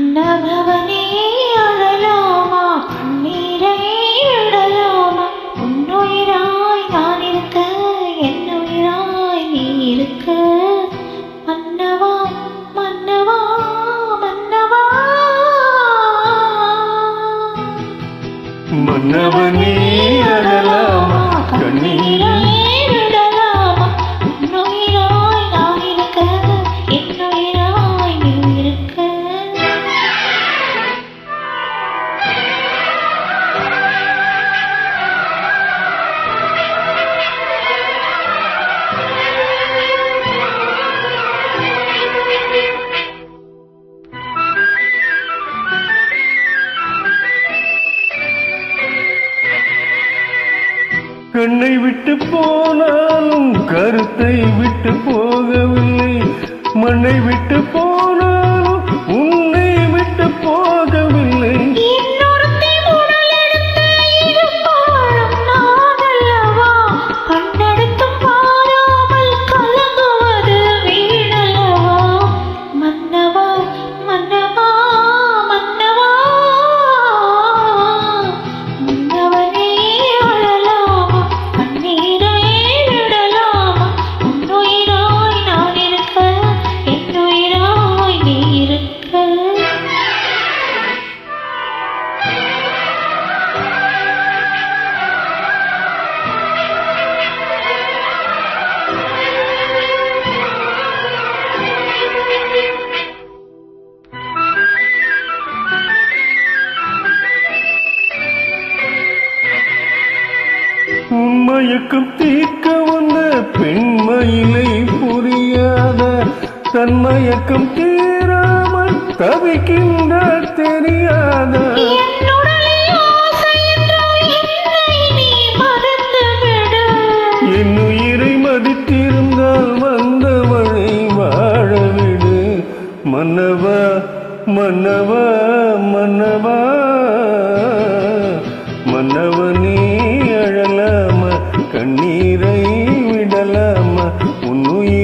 மன்னவனே அழலாமா, கண்ணீரை விடலாமா? உன்னுயிராய் நான் இருக்க, என்னுயிராய் நீ இருக்க. மன்னவா மன்னவா மன்னவா, மன்னவனே அழலாமா, கண்ணீரை விடலாமா? உன்னுயிராய் நான் இருக்க, என்னுயிராய் நீ இருக்க. கண்ணை விட்டு போனாலும் கருத்தை விட்டு போகவில்லை, மண்ணை விட்டு போனாலும் உன்னை விட்டு போகவில்லை. இன்னொருத்தி உடலெடுத்து இருப்பாளும் நானல்லவா, கண்ணெடுத்தும் பாராமல் கலங்குவது வீணல்லவா? மன்னவா மன்னவா மன்னவா, மன்னவனே அழலாமா, கண்ணீரை விடலாமா? உன்னுயிராய் நான் இருக்க, என்னுயிராய் நீ இருக்க. உண்மயக்கம் தீர்க்க வந்த பெண்மயிலை புரியாத, தன்மயக்கம் தீராமல் தவிக்கின்ற தெரியாத. என்னுடலில் ஆசை என்றால் என்னை நீ மறந்துவிடு. என் உயிரை மதித்திருந்தால் வந்தவளை வாழவிடு. மன்னவா மன்னவா மன்னவா, மன்னவனே அழலாமா, கண்ணீரை விடலாமா? உன் உயிரை